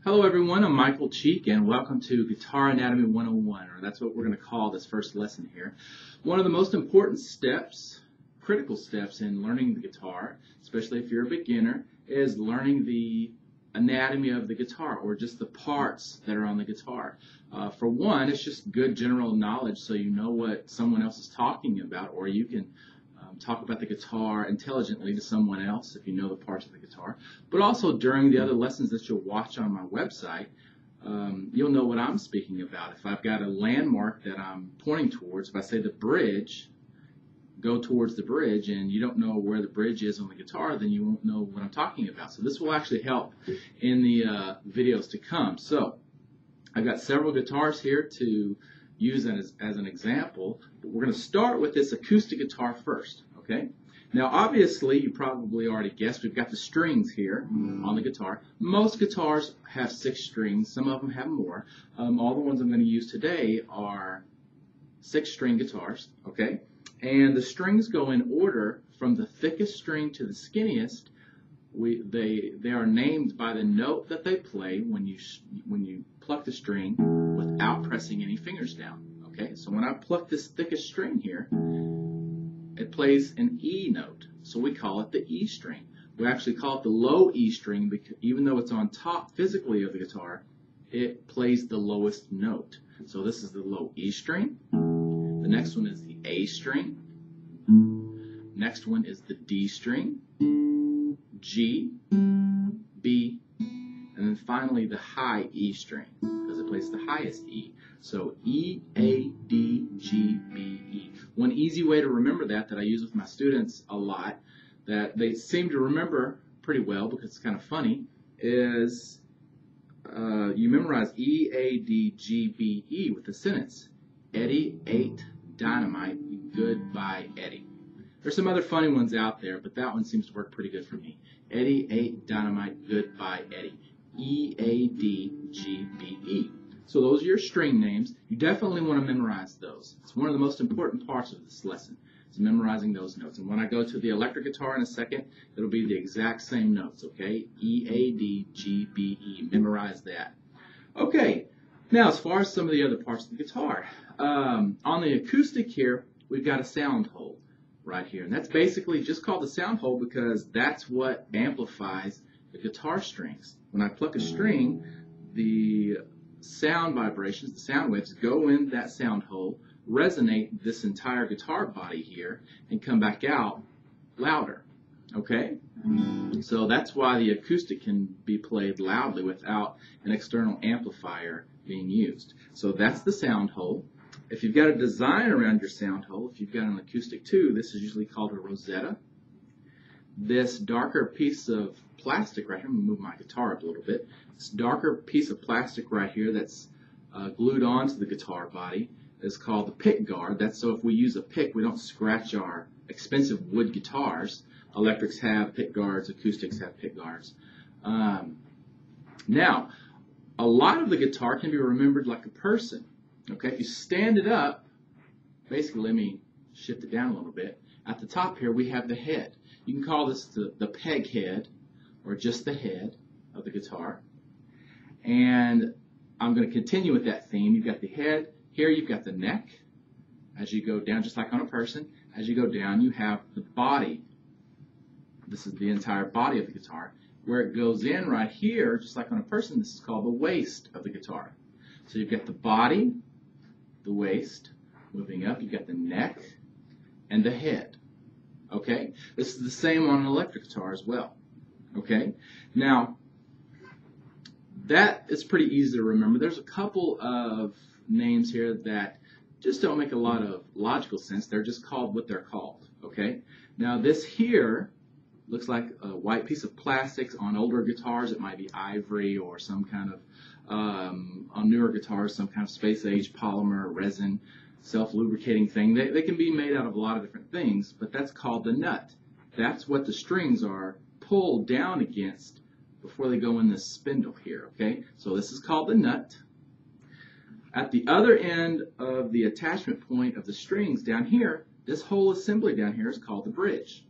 Hello everyone, I'm Michael Cheek and welcome to Guitar Anatomy 101, or that's what we're going to call this first lesson here. One of the most important steps, critical steps in learning the guitar, especially if you're a beginner, is learning the anatomy of the guitar, or just the parts that are on the guitar. For one, it's just good general knowledge so you know what someone else is talking about, or you can talk about the guitar intelligently to someone else if you know the parts of the guitar. But also during the other lessons that you'll watch on my website, you'll know what I'm speaking about. If I've got a landmark that I'm pointing towards, if I say the bridge, go towards the bridge, and you don't know where the bridge is on the guitar, then you won't know what I'm talking about. So this will actually help in the videos to come. So I've got several guitars here to use as an example, but we're going to start with this acoustic guitar first. Okay. Now, obviously, you probably already guessed we've got the strings here on the guitar. Most guitars have 6 strings. Some of them have more. All the ones I'm going to use today are 6-string guitars. Okay, and the strings go in order from the thickest string to the skinniest. They are named by the note that they play when you pluck the string without pressing any fingers down. Okay, so when I pluck this thickest string here, it plays an E note, so we call it the E string. We actually call it the low E string because even though it's on top physically of the guitar, it plays the lowest note. So this is the low E string. The next one is the A string. Next one is the D string, G, B, and then finally the high E string because it plays the highest E. So E, A, D, G, B, E. One easy way to remember that I use with my students a lot, that they seem to remember pretty well because it's kind of funny, is you memorize E, A, D, G, B, E with the sentence, Eddie ate dynamite, goodbye Eddie. There's some other funny ones out there, but that one seems to work pretty good for me. Eddie ate dynamite, goodbye Eddie. E, A, D, G, B, E. So those are your string names. You definitely want to memorize those. It's one of the most important parts of this lesson, is memorizing those notes. And when I go to the electric guitar in a second, it'll be the exact same notes, okay? E, A, D, G, B, E. Memorize that. Okay, now as far as some of the other parts of the guitar, on the acoustic here, we've got a sound hole right here. And that's basically just called the sound hole because that's what amplifies the guitar strings. When I pluck a string, the sound vibrations, the sound waves, go in that sound hole, resonate this entire guitar body here, and come back out louder. Okay? So that's why the acoustic can be played loudly without an external amplifier being used. So that's the sound hole. If you've got a design around your sound hole, if you've got an acoustic too, this is usually called a rosetta. This darker piece of plastic right here, I'm going to move my guitar up a little bit. This darker piece of plastic right here that's glued onto the guitar body is called the pick guard. That's so if we use a pick, we don't scratch our expensive wood guitars. Electrics have pick guards, acoustics have pick guards. Now, a lot of the guitar can be remembered like a person. Okay, if you stand it up, basically, let me shift it down a little bit. At the top here, we have the head. You can call this the peg head, or just the head of the guitar. And I'm going to continue with that theme. You've got the head. Here you've got the neck. As you go down, just like on a person, as you go down, you have the body. This is the entire body of the guitar. Where it goes in right here, just like on a person, this is called the waist of the guitar. So you've got the body, the waist, moving up. You've got the neck and the head. Okay? This is the same on an electric guitar as well. Okay? Now, that is pretty easy to remember. There's a couple of names here that just don't make a lot of logical sense. They're just called what they're called. Okay? Now, this here looks like a white piece of plastic. On older guitars, it might be ivory or some kind of, on newer guitars, some kind of space-age polymer, resin, self-lubricating thing. They can be made out of a lot of different things, but that's called the nut. That's what the strings are pulled down against before they go in this spindle here, okay? So this is called the nut. At the other end of the attachment point of the strings down here, this whole assembly down here is called the bridge.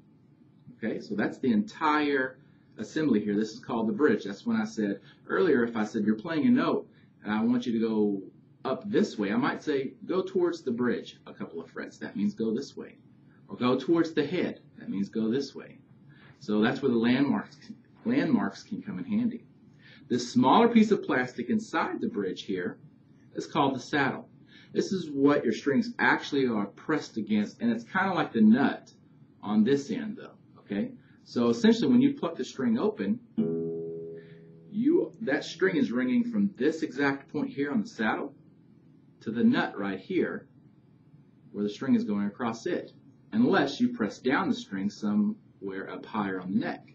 Okay, so that's the entire assembly here. This is called the bridge. That's when I said earlier, if I said you're playing a note and I want you to go up this way, I might say go towards the bridge a couple of frets. That means go this way. Or go towards the head. That means go this way. So that's where the landmarks can come in handy. This smaller piece of plastic inside the bridge here is called the saddle. This is what your strings actually are pressed against, and it's kind of like the nut on this end though, okay? So essentially when you pluck the string open, that string is ringing from this exact point here on the saddle to the nut right here where the string is going across it, unless you press down the string somewhere up higher on the neck.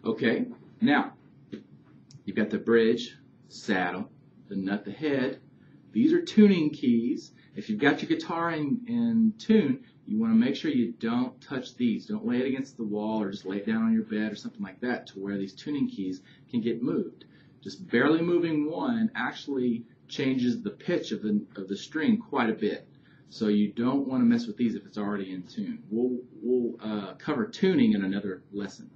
Okay, now you've got the bridge, saddle, the nut, the head. These are tuning keys. If you've got your guitar in tune, you want to make sure you don't touch these. Don't lay it against the wall or just lay it down on your bed or something like that to where these tuning keys can get moved. Just barely moving one actually changes the pitch of the string quite a bit. So you don't want to mess with these if it's already in tune. We'll cover tuning in another lesson.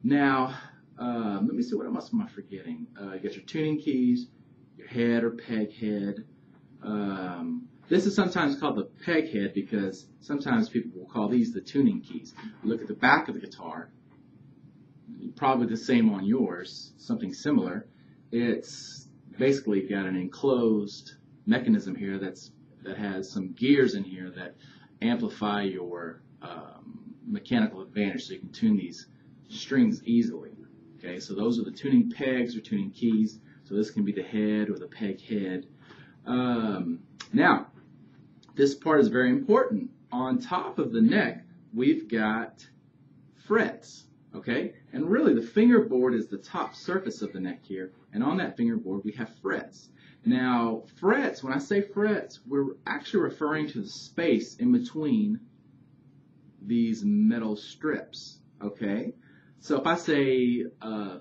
Now, let me see, what else am I forgetting? You got your tuning keys, your head or peg head. This is sometimes called the peg head because sometimes people will call these the tuning keys. Look at the back of the guitar, probably the same on yours, something similar. It's basically got an enclosed mechanism here that has some gears in here that amplify your mechanical advantage, so you can tune these strings easily. Okay, so those are the tuning pegs or tuning keys. So this can be the head or the peg head. Now, this part is very important. On top of the neck, we've got frets. Okay, and really the fingerboard is the top surface of the neck here, and on that fingerboard we have frets. Now, frets, when I say frets, we're actually referring to the space in between these metal strips. Okay, so if I say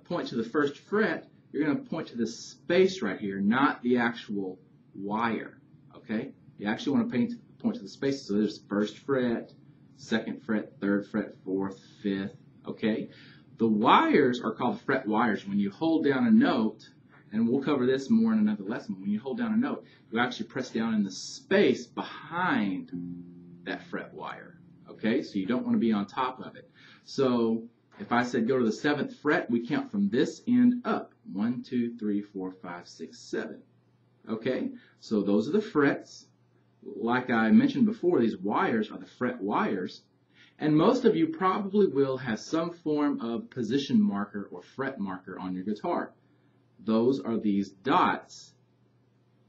point to the first fret, you're going to point to the space right here, not the actual wire. Okay, you actually want to point to the space. So there's first fret, second fret, third fret, fourth, fifth. Okay, the wires are called fret wires. When you hold down a note, and we'll cover this more in another lesson, when you hold down a note, you actually press down in the space behind that fret wire. Okay, so you don't want to be on top of it. So if I said go to the 7th fret, we count from this end up. 1, 2, 3, 4, 5, 6, 7. Okay, so those are the frets. Like I mentioned before, these wires are the fret wires. And most of you probably will have some form of position marker or fret marker on your guitar. Those are these dots,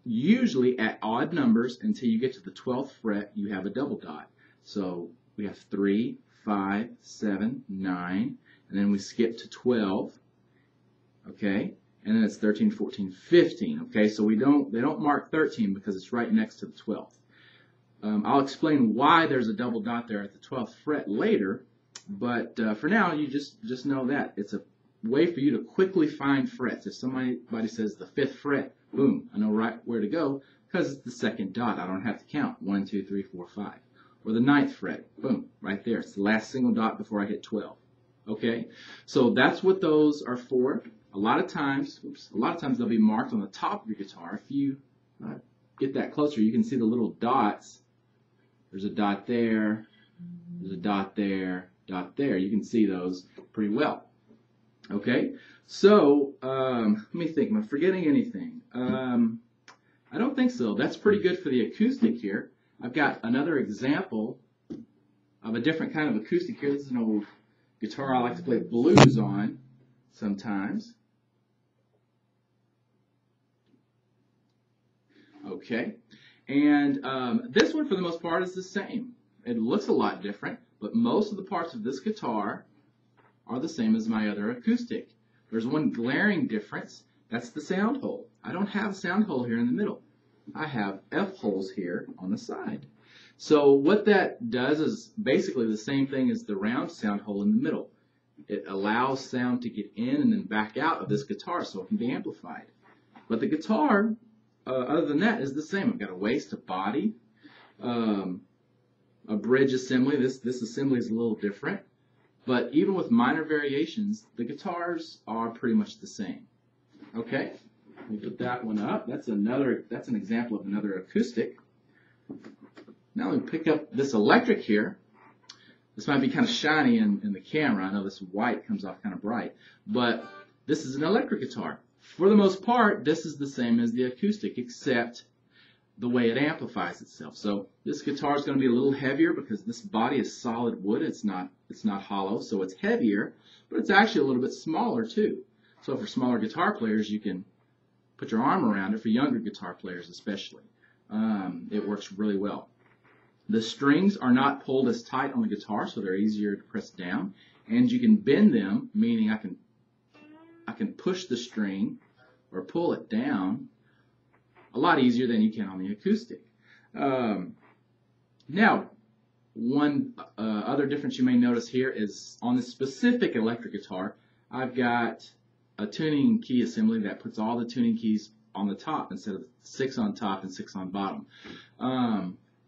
usually at odd numbers until you get to the 12th fret, you have a double dot. So we have 3, 5, 7, 9, and then we skip to 12, okay? And then it's 13, 14, 15, okay? So they don't mark 13 because it's right next to the 12th. I'll explain why there's a double dot there at the 12th fret later, but for now, you just know that. It's a way for you to quickly find frets. If somebody says the 5th fret, boom, I know right where to go because it's the second dot. I don't have to count 1, 2, 3, 4, 5. Or the 9th fret, boom, right there. It's the last single dot before I hit 12. Okay, so that's what those are for. A lot of times they'll be marked on the top of your guitar. If you get that closer, you can see the little dots. There's a dot there, there's a dot there, dot there. You can see those pretty well. Okay, so let me think. Am I forgetting anything? I don't think so. That's pretty good for the acoustic here. I've got another example of a different kind of acoustic here. This is an old guitar I like to play blues on sometimes. Okay, and this one for the most part is the same. It looks a lot different, but most of the parts of this guitar are the same as my other acoustic. There's one glaring difference. That's the sound hole. I don't have a sound hole here in the middle. I have F holes here on the side. So what that does is basically the same thing as the round sound hole in the middle. It allows sound to get in and then back out of this guitar so it can be amplified. But the guitar, other than that, is the same. I've got a waist, a body, a bridge assembly. This assembly is a little different. But even with minor variations, the guitars are pretty much the same. Okay, let me put that one up. That's an example of another acoustic. Now let me pick up this electric here. This might be kind of shiny in the camera. I know this white comes off kind of bright, but this is an electric guitar. For the most part, this is the same as the acoustic, except the way it amplifies itself. So this guitar is going to be a little heavier because this body is solid wood. It's not hollow, so it's heavier, but it's actually a little bit smaller too. So for smaller guitar players, you can put your arm around it. For younger guitar players especially, it works really well. The strings are not pulled as tight on the guitar, so they're easier to press down, and you can bend them, meaning I can push the string or pull it down a lot easier than you can on the acoustic. Now, one other difference you may notice here is on this specific electric guitar, I've got a tuning key assembly that puts all the tuning keys on the top instead of 6 on top and 6 on bottom.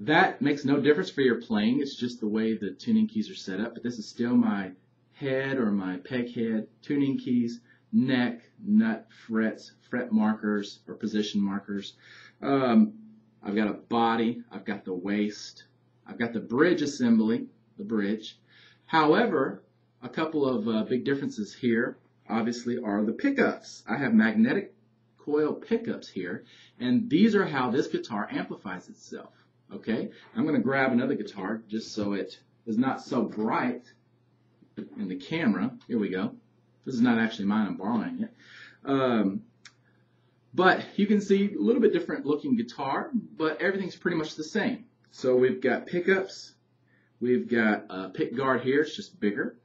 That makes no difference for your playing. It's just the way the tuning keys are set up. But this is still my head or my peg head, tuning keys, neck, nut, frets, fret markers or position markers. I've got a body. I've got the waist. I've got the bridge assembly, the bridge. However, a couple of big differences here, obviously, are the pickups. I have magnetic coil pickups here, and these are how this guitar amplifies itself. Okay, I'm going to grab another guitar just so it is not so bright in the camera. Here we go. This is not actually mine. I'm borrowing it. But you can see a little bit different looking guitar, but everything's pretty much the same. So we've got pickups. We've got a pick guard here. It's just bigger.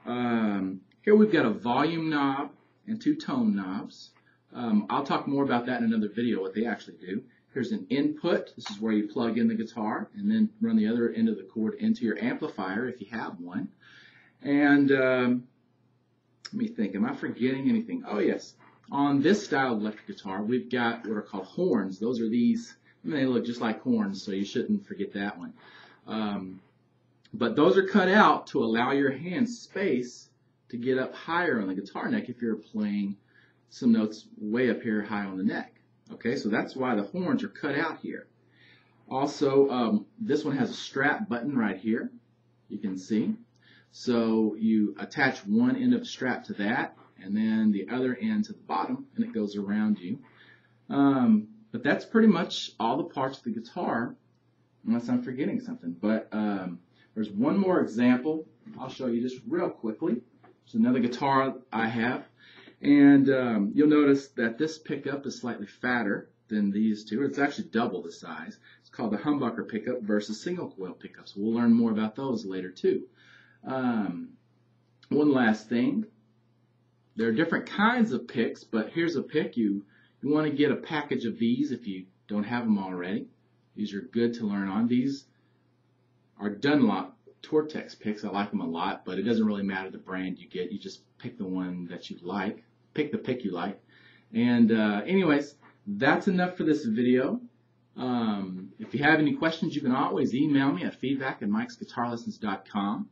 Here we've got a volume knob and 2 tone knobs. I'll talk more about that in another video, what they actually do. Here's an input. This is where you plug in the guitar and then run the other end of the cord into your amplifier if you have one. And let me think, am I forgetting anything? Oh yes, on this style of electric guitar, we've got what are called horns. Those are these, I mean, they look just like horns, so you shouldn't forget that one. But those are cut out to allow your hand space to get up higher on the guitar neck if you're playing some notes way up here high on the neck. Okay, so that's why the horns are cut out here. Also, this one has a strap button right here, you can see. So you attach one end of the strap to that, and then the other end to the bottom, and it goes around you. But that's pretty much all the parts of the guitar, unless I'm forgetting something. But there's one more example I'll show you just real quickly. There's another guitar I have. And you'll notice that this pickup is slightly fatter than these two. It's actually double the size. It's called the humbucker pickup versus single coil pickups. We'll learn more about those later too. One last thing. There are different kinds of picks, but here's a pick. You want to get a package of these if you don't have them already. These are good to learn on. These are Dunlop Tortex picks. I like them a lot, but it doesn't really matter the brand you get. You just pick the one that you like. Pick the pick you like. And anyways, that's enough for this video. If you have any questions, you can always email me at feedback@mikesguitarlessons.com.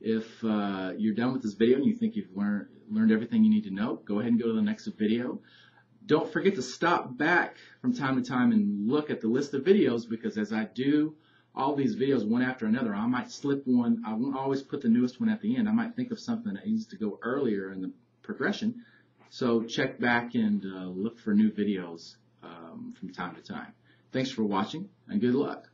If you're done with this video and you think you've learned everything you need to know, go ahead and go to the next video. Don't forget to stop back from time to time and look at the list of videos, because as I do all these videos one after another, I might slip one. I won't always put the newest one at the end. I might think of something that needs to go earlier in the progression. So check back and look for new videos from time to time. Thanks for watching, and good luck.